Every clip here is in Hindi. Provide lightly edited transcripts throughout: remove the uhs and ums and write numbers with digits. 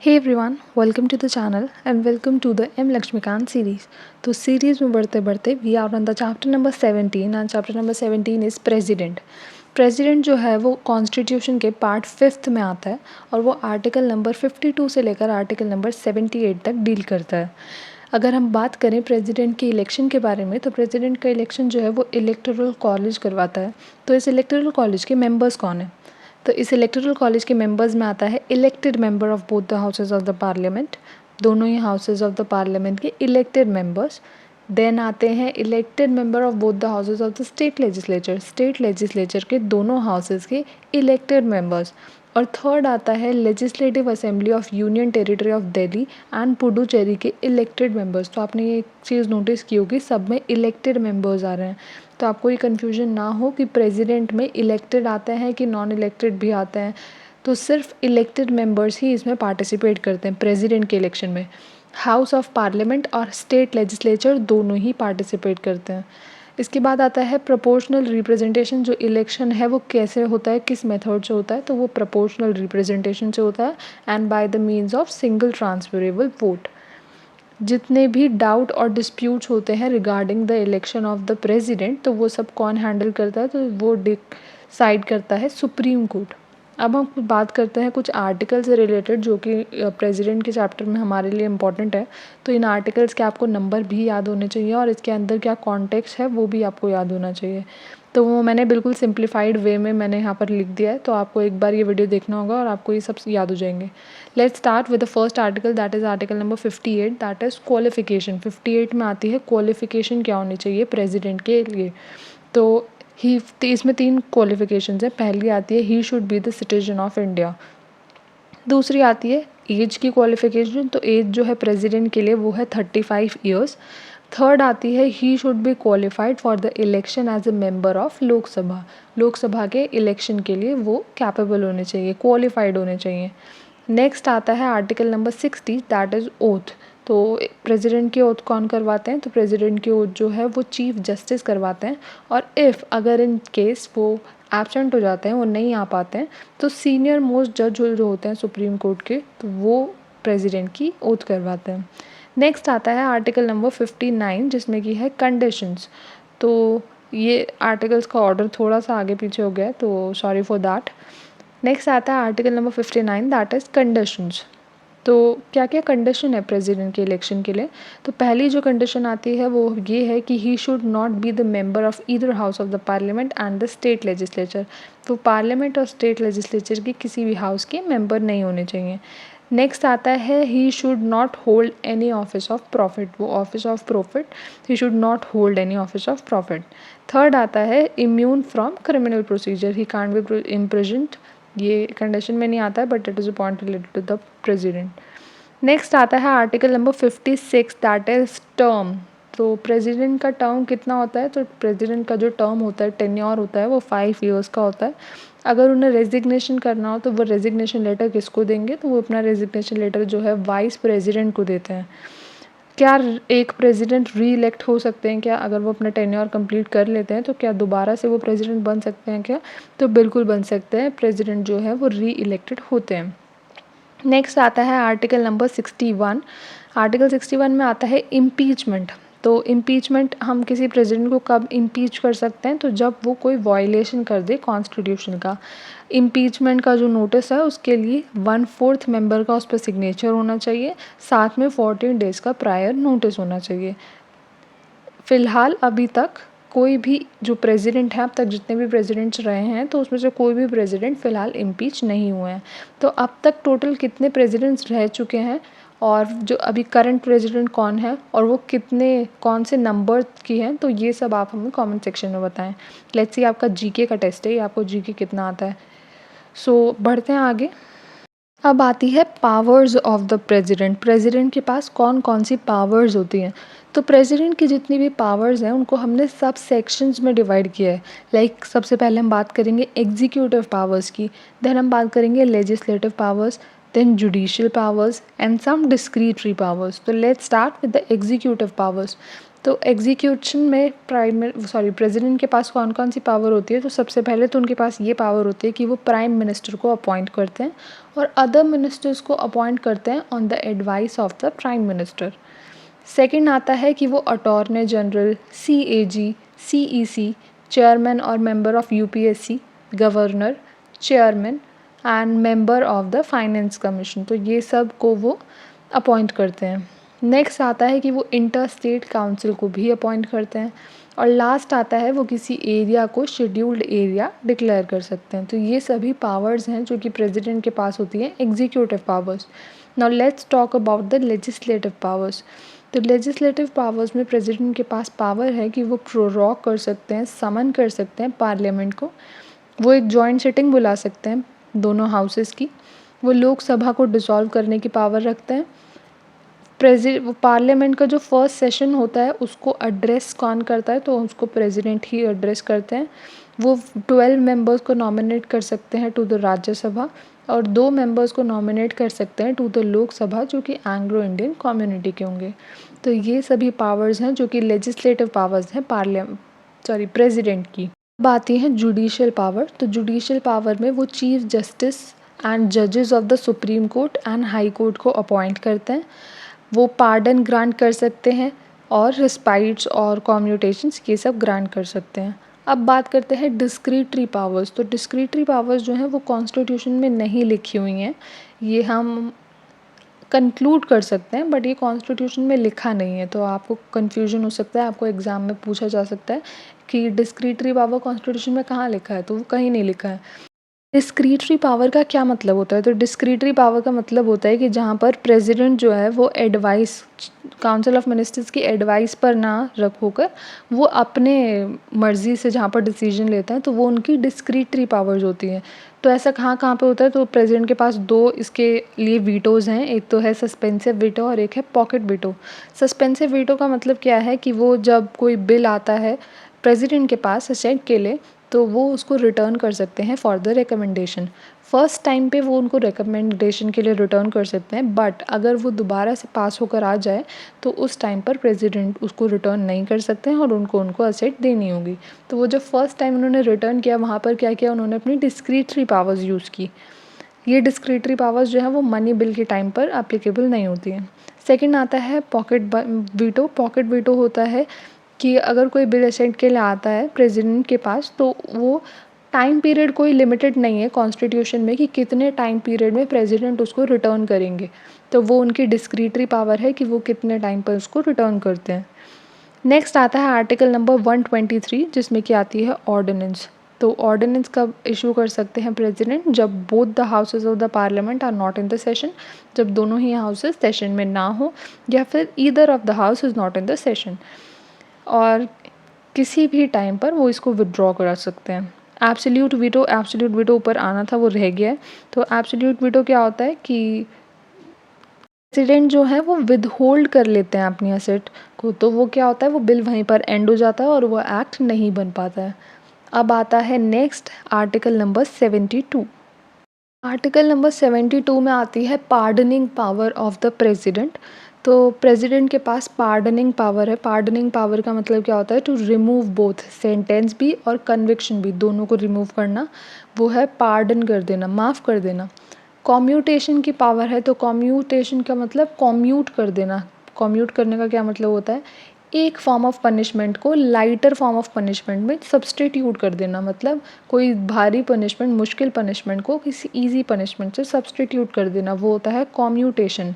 Hey everyone, welcome to the channel and welcome to the M Laxmikanth series. तो सीरीज़ में बढ़ते बढ़ते we are on the chapter number 17 and chapter number 17 is president. President जो है वो कॉन्स्टिट्यूशन के पार्ट 5th में आता है और वो आर्टिकल नंबर 52 से लेकर आर्टिकल नंबर 78 तक डील करता है। अगर हम बात करें प्रेसिडेंट के इलेक्शन के बारे में, तो प्रेसिडेंट का इलेक्शन जो है वो इलेक्टोरल कॉलेज करवाता है। तो इस इलेक्टोरल कॉलेज के मेंबर्स कौन है? तो इस इलेक्टोरल कॉलेज के मेंबर्स में आता है elected member of both the houses of the parliament, दोनों ही हाउसेज ऑफ द पार्लियामेंट के इलेक्टेड मेंबर्स। देन आते हैं elected member of both the houses of the state legislature के दोनों हाउसेज के इलेक्टेड मेंबर्स। और थर्ड आता है legislative assembly of union territory of Delhi and Puducherry के इलेक्टेड मेंबर्स। तो आपने ये चीज़ नोटिस की होगी, सब में इलेक्टेड मेंबर्स आ रहे हैं, तो आपको ये कन्फ्यूजन ना हो कि प्रेसिडेंट में इलेक्टेड आते हैं कि नॉन इलेक्टेड भी आते हैं। तो सिर्फ इलेक्टेड मेंबर्स ही इसमें पार्टिसिपेट करते हैं प्रेसिडेंट के इलेक्शन में। हाउस ऑफ पार्लियामेंट और स्टेट लेजिस्लेचर दोनों ही पार्टिसिपेट करते हैं। इसके बाद आता है प्रोपोर्शनल रिप्रेजेंटेशन। जो इलेक्शन है वो कैसे होता है, किस मेथड से होता है? तो वो प्रोपोर्शनल रिप्रेजेंटेशन से होता है and by the means of single transferable vote. जितने भी डाउट और डिस्प्यूट्स होते हैं regarding the election of the president, तो वो सब कौन हैंडल करता है? तो वो डिसाइड करता है सुप्रीम कोर्ट। अब हम बात करते हैं कुछ आर्टिकल से रिलेटेड जो कि प्रेसिडेंट के चैप्टर में हमारे लिए इम्पॉर्टेंट है। तो इन आर्टिकल्स के आपको नंबर भी याद होने चाहिए और इसके अंदर क्या कॉन्टेक्स्ट है वो भी आपको याद होना चाहिए। तो वो मैंने बिल्कुल सिंप्लीफाइड वे में मैंने यहाँ पर लिख दिया है, तो आपको एक बार ये वीडियो देखना होगा और आपको ये सब याद हो जाएंगे। Let's start with the first article, that is article number 58, that is qualification. 58 में आती है क्वालिफिकेशन क्या होनी चाहिए प्रेसिडेंट के लिए। तो इसमें 3 क्वालिफिकेशंस हैं। पहली आती है he should be the citizen of India. दूसरी आती है एज की क्वालिफिकेशन, तो एज जो है प्रेसिडेंट के लिए वो है 35 ईयर्स। थर्ड आती है he should be qualified for the election as a member of Lok Sabha. Lok Sabha के इलेक्शन के लिए वो कैपेबल होने चाहिए, क्वालिफाइड होने चाहिए। नेक्स्ट आता है article number 60, that is oath. तो प्रेसिडेंट की ओथ कौन करवाते हैं? तो प्रेसिडेंट की ओथ जो है वो चीफ जस्टिस करवाते हैं। और अगर इन केस वो एब्सेंट हो जाते हैं, वो नहीं आ पाते हैं, तो सीनियर मोस्ट जज जो होते हैं सुप्रीम कोर्ट के, तो वो प्रेसिडेंट की ओथ करवाते हैं। नेक्स्ट आता है आर्टिकल नंबर 59, जिसमें कि है कंडीशंस। तो ये आर्टिकल्स का ऑर्डर थोड़ा सा आगे पीछे हो गया है, तो सॉरी फॉर दैट। नेक्स्ट आता है article number 59, that is conditions. तो क्या क्या कंडीशन है प्रेसिडेंट के इलेक्शन के लिए? तो पहली जो कंडीशन आती है वो ये है कि ही should not be the member of either house of the parliament and the state legislature. तो पार्लियामेंट और स्टेट लेजिस्लेचर के किसी भी हाउस के मेंबर नहीं होने चाहिए। नेक्स्ट आता है he should not hold any office of profit. वो office of profit, he should not hold any office of profit. Third आता है immune from criminal procedure, he can't be imprisoned. ये कंडीशन में नहीं आता है, but it is a point related to the president. Next आता है article number 56, that is term. तो प्रेसिडेंट का टर्म कितना होता है? तो प्रेसिडेंट का जो टर्म होता है, टेन्योर होता है, वो 5 ईयर्स का होता है। अगर उन्हें रेजिग्नेशन करना हो तो वो रेजिग्नेशन लेटर किसको देंगे? तो वो अपना रेजिग्नेशन लेटर जो है वाइस प्रेसिडेंट को देते हैं। क्या एक प्रेसिडेंट री इलेक्ट हो सकते हैं क्या? अगर वो अपना टेन्योर कंप्लीट कर लेते हैं तो क्या दोबारा से वो प्रेसिडेंट बन सकते हैं क्या? तो बिल्कुल बन सकते हैं, प्रेसिडेंट जो है वो री इलेक्टेड होते हैं। नेक्स्ट आता है आर्टिकल नंबर 61। आर्टिकल 61 में आता है इम्पीचमेंट। तो इम्पीचमेंट हम किसी प्रेसिडेंट को कब इम्पीच कर सकते हैं? तो जब वो कोई वायलेशन कर दे कॉन्स्टिट्यूशन का। इम्पीचमेंट का जो नोटिस है उसके लिए 1/4 मेंबर का उस पर सिग्नेचर होना चाहिए, साथ में 14 डेज़ का प्रायर नोटिस होना चाहिए। फ़िलहाल अभी तक कोई भी जो प्रेसिडेंट है, अब तक जितने भी प्रेसिडेंट्स रहे हैं, तो उसमें से कोई भी प्रेसिडेंट फ़िलहाल इम्पीच नहीं हुए हैं। तो अब तक टोटल कितने प्रेसिडेंट्स रह चुके हैं और जो अभी करंट प्रेसिडेंट कौन है और वो कौन से नंबर की हैं, तो ये सब आप हमें कमेंट सेक्शन में बताएं। लेट्स सी, आपका जीके का टेस्ट है, ये आपको जीके कितना आता है। सो बढ़ते हैं आगे। अब आती है powers of the president. President के पास कौन कौन सी पावर्स होती हैं? तो प्रेसिडेंट की जितनी भी पावर्स हैं उनको हमने सब सेक्शंस में डिवाइड किया है। लाइक सबसे पहले हम बात करेंगे एग्जीक्यूटिव पावर्स की, देन हम बात करेंगे legislative powers, then judicial powers and some discretionary powers. तो let's start with the executive powers. तो एग्जीक्यूशन में प्रेसिडेंट के पास कौन कौन सी पावर होती है, तो सबसे पहले तो उनके पास ये पावर होती है कि वो प्राइम मिनिस्टर को अपॉइंट करते हैं और अदर मिनिस्टर्स को अपॉइंट करते हैं on the advice of the prime minister. Second आता है कि वो attorney general, CAG, CEC, chairman और member of UPSC, governor, chairman and member of the finance commission, तो ये सब को वो अपॉइंट करते हैं। नेक्स्ट आता है कि वो इंटर स्टेट काउंसिल को भी अपॉइंट करते हैं और लास्ट आता है वो किसी एरिया को शेड्यूल्ड एरिया डिक्लेयर कर सकते हैं। तो ये सभी पावर्स हैं जो कि प्रेसिडेंट के पास होती हैं, executive powers. Now let's talk about the legislative powers. तो लेजिस्लेटिव पावर्स में प्रेसिडेंट के पास पावर है कि वो प्रोरॉग कर सकते हैं, समन कर सकते हैं पार्लियामेंट को, वो एक जॉइंट सिटिंग बुला सकते हैं दोनों हाउसेस की, वो लोकसभा को डिसॉल्व करने की पावर रखते हैं। पार्लियामेंट का जो फर्स्ट सेशन होता है उसको एड्रेस कौन करता है, तो उसको प्रेसिडेंट ही एड्रेस करते हैं। वो 12 मेंबर्स को नॉमिनेट कर सकते हैं टू द राज्यसभा और 2 मेंबर्स को नॉमिनेट कर सकते हैं टू द लोकसभा जो कि एंग्लो इंडियन कम्युनिटी के होंगे। तो ये सभी पावर्स हैं जो कि लेजिस्लेटिव पावर्स हैं प्रेसिडेंट की। अब आती हैं जुडिशियल पावर। तो जुडिशियल पावर में वो चीफ जस्टिस एंड जजेस of the supreme court and high court को अपॉइंट करते हैं। वो पार्डन ग्रांट कर सकते हैं और रिस्पाइट्स और कॉम्यूटेशंस ये सब ग्रांट कर सकते हैं। अब बात करते हैं डिस्क्रीटरी पावर्स। तो डिस्क्रीटरी पावर्स जो हैं वो कॉन्स्टिट्यूशन में नहीं लिखी हुई हैं, ये हम कंक्लूड कर सकते हैं बट ये कॉन्स्टिट्यूशन में लिखा नहीं है, तो आपको कन्फ्यूजन हो सकता है, आपको एग्ज़ाम में पूछा जा सकता है कि डिस्क्रीटरी पावर कॉन्स्टिट्यूशन में कहाँ लिखा है, तो वो कहीं नहीं लिखा है। डिस्क्रीटरी पावर का क्या मतलब होता है, तो डिस्क्रीटरी पावर का मतलब होता है कि जहाँ पर प्रेसिडेंट जो है वो एडवाइस, काउंसिल ऑफ मिनिस्टर्स की एडवाइस पर ना रख होकर वो अपने मर्ज़ी से जहाँ पर डिसीजन लेते हैं, तो वो उनकी डिस्क्रीटरी पावर्स होती हैं। तो ऐसा कहाँ कहाँ पे होता है, तो प्रेसिडेंट के पास 2 इसके लिए वीटोज़ हैं, एक तो है सस्पेंसिव वीटो और एक है पॉकेट वीटो। सस्पेंसिव वीटो का मतलब क्या है कि वो जब कोई बिल आता है प्रेसिडेंट के पास असेंट के लिए, तो वो उसको रिटर्न कर सकते हैं for the recommendation. First time पे वो उनको रिकमेंडेशन के लिए रिटर्न कर सकते हैं, बट अगर वो दोबारा से पास होकर आ जाए तो उस टाइम पर प्रेसिडेंट उसको रिटर्न नहीं कर सकते हैं और उनको असेट देनी होगी। तो वो जब फर्स्ट टाइम उन्होंने रिटर्न किया, वहाँ पर क्या किया, उन्होंने अपनी डिस्क्रीटरी पावर्स यूज़ की। ये डिस्क्रीटरी पावर्स जो है वो मनी बिल के टाइम पर एप्लीकेबल नहीं होती हैं। सेकेंड आता है पॉकेट वीटो। पॉकेट वीटो होता है कि अगर कोई बिल असेंट के लिए आता है प्रेसिडेंट के पास, तो वो टाइम पीरियड कोई लिमिटेड नहीं है कॉन्स्टिट्यूशन में कि कितने टाइम पीरियड में प्रेसिडेंट उसको रिटर्न करेंगे, तो वो उनकी डिस्क्रीटरी पावर है कि वो कितने टाइम पर उसको रिटर्न करते हैं। नेक्स्ट आता है आर्टिकल नंबर 123 जिसमें कि आती है ऑर्डिनेंस। तो ऑर्डिनेंस कब इशू कर सकते हैं प्रेसिडेंट, जब both the houses of the parliament are not in the session, जब दोनों ही हाउसेज सेशन में ना हो या फिर either of the house is not in the session, और किसी भी टाइम पर वो इसको विड्रॉ करा सकते हैं। एब्सोल्यूट वीटो ऊपर आना था, वो रह गया है। तो एब्सोल्यूट वीटो क्या होता है कि प्रेसिडेंट जो है वो विदहोल्ड कर लेते हैं अपनी असेट को, तो वो क्या होता है, वो बिल वहीं पर एंड हो जाता है और वो एक्ट नहीं बन पाता है। अब आता है next article number 72। Article number 72 में आती है pardoning power of the president. तो प्रेसिडेंट के पास पार्डनिंग पावर है। पार्डनिंग पावर का मतलब क्या होता है, टू रिमूव बोथ, सेंटेंस भी और कन्विक्शन भी, दोनों को रिमूव करना, वो है पार्डन कर देना, माफ़ कर देना। कॉम्यूटेशन की पावर है। तो कॉम्यूटेशन का मतलब कॉम्यूट कर देना। कॉम्यूट करने का क्या मतलब होता है, एक फॉर्म ऑफ पनिशमेंट को लाइटर फॉर्म ऑफ पनिशमेंट में सब्सटीट्यूट कर देना, मतलब कोई भारी पनिशमेंट, मुश्किल पनिशमेंट को किसी इजी पनिशमेंट से सब्सटीट्यूट कर देना, वो होता है कॉम्यूटेशन।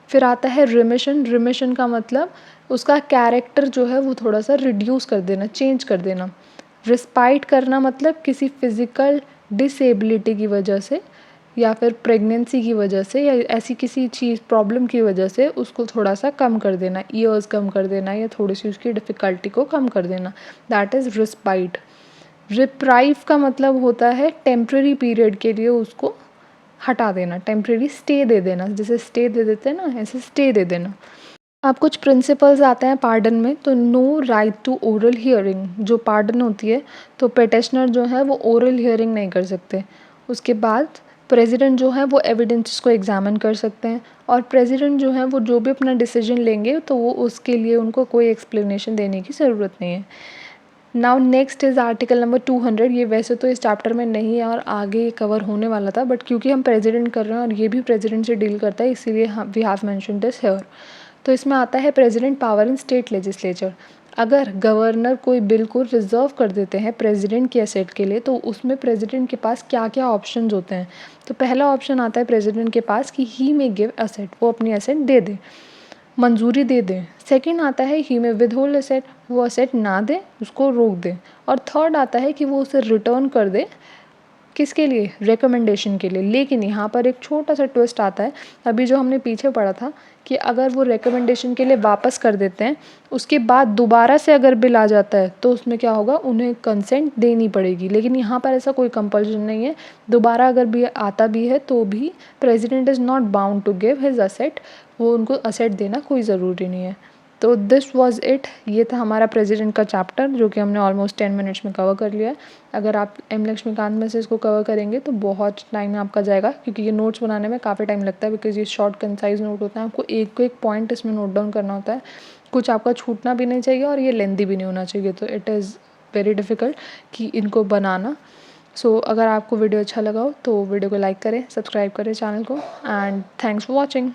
फिर आता है रिमिशन। रिमिशन का मतलब उसका कैरेक्टर जो है वो थोड़ा सा रिड्यूस कर देना, चेंज कर देना। रिस्पाइट करना मतलब किसी फिज़िकल डिसेबिलिटी की वजह से या फिर प्रेगनेंसी की वजह से या ऐसी किसी चीज़ प्रॉब्लम की वजह से उसको थोड़ा सा कम कर देना, ईयर्स कम कर देना या थोड़ी सी उसकी डिफ़िकल्टी को कम कर देना, दैट इज़ रिस्पाइट। रिप्राइव का मतलब होता है टेम्प्रेरी पीरियड के लिए उसको हटा देना, टेम्प्रेरी स्टे दे देना, जैसे स्टे दे देते हैं ना, ऐसे स्टे दे देना। अब कुछ प्रिंसिपल्स आते हैं पार्डन में। तो no right to oral hearing, जो पार्डन होती है तो पेटिशनर जो है वो ओरल हियरिंग नहीं कर सकते। उसके बाद प्रेसिडेंट जो है वो एविडेंसेस को एग्जामिन कर सकते हैं, और प्रेसिडेंट जो है वो जो भी अपना डिसीजन लेंगे तो वो उसके लिए उनको कोई एक्सप्लेनेशन देने की ज़रूरत नहीं है। Now next is article number 200। ये वैसे तो इस चैप्टर में नहीं है और आगे कवर होने वाला था, बट क्योंकि हम प्रेसिडेंट कर रहे हैं और ये भी प्रेसिडेंट से डील करता है, इसीलिए we have mention this here. तो इसमें आता है president power in state legislature. अगर गवर्नर कोई बिल को रिजर्व कर देते हैं प्रेसिडेंट के असेट के लिए, तो उसमें प्रेसिडेंट के पास क्या क्या ऑप्शंस होते हैं। तो पहला ऑप्शन आता है प्रेसिडेंट के पास कि ही मे गिव असेट, वो अपनी असेट दे दे, मंजूरी दे दें। सेकंड आता है ही में विदहोल्ड असेट, वो असेट ना दे, उसको रोक दे। और थर्ड आता है कि वो उसे रिटर्न कर दे, किसके लिए, रिकमेंडेशन के लिए। लेकिन यहाँ पर एक छोटा सा ट्विस्ट आता है, अभी जो हमने पीछे पढ़ा था कि अगर वो रिकमेंडेशन के लिए वापस कर देते हैं, उसके बाद दोबारा से अगर बिल आ जाता है तो उसमें क्या होगा, उन्हें कंसेंट देनी पड़ेगी। लेकिन यहाँ पर ऐसा कोई कंपल्शन नहीं है, दोबारा अगर भी आता भी है तो भी president is not bound to give his assent, वो उनको असेट देना कोई ज़रूरी नहीं है। तो दिस वाज इट, ये था हमारा प्रेसिडेंट का चैप्टर जो कि हमने ऑलमोस्ट 10 मिनट्स में कवर कर लिया है। अगर आप एम लक्ष्मीकांत में से इसको कवर करेंगे तो बहुत टाइम आपका जाएगा, क्योंकि ये नोट्स बनाने में काफ़ी टाइम लगता है, बिकॉज ये शॉर्ट कंसाइज नोट होता है, आपको एक एक पॉइंट इसमें नोट डाउन करना होता है, कुछ आपका छूटना भी नहीं चाहिए और ये लेंदी भी नहीं होना चाहिए। तो इट इज़ वेरी डिफ़िकल्ट कि इनको बनाना। सो अगर आपको वीडियो अच्छा लगा हो तो वीडियो को लाइक करें, सब्सक्राइब करें चैनल को, एंड थैंक्स फॉर वॉचिंग।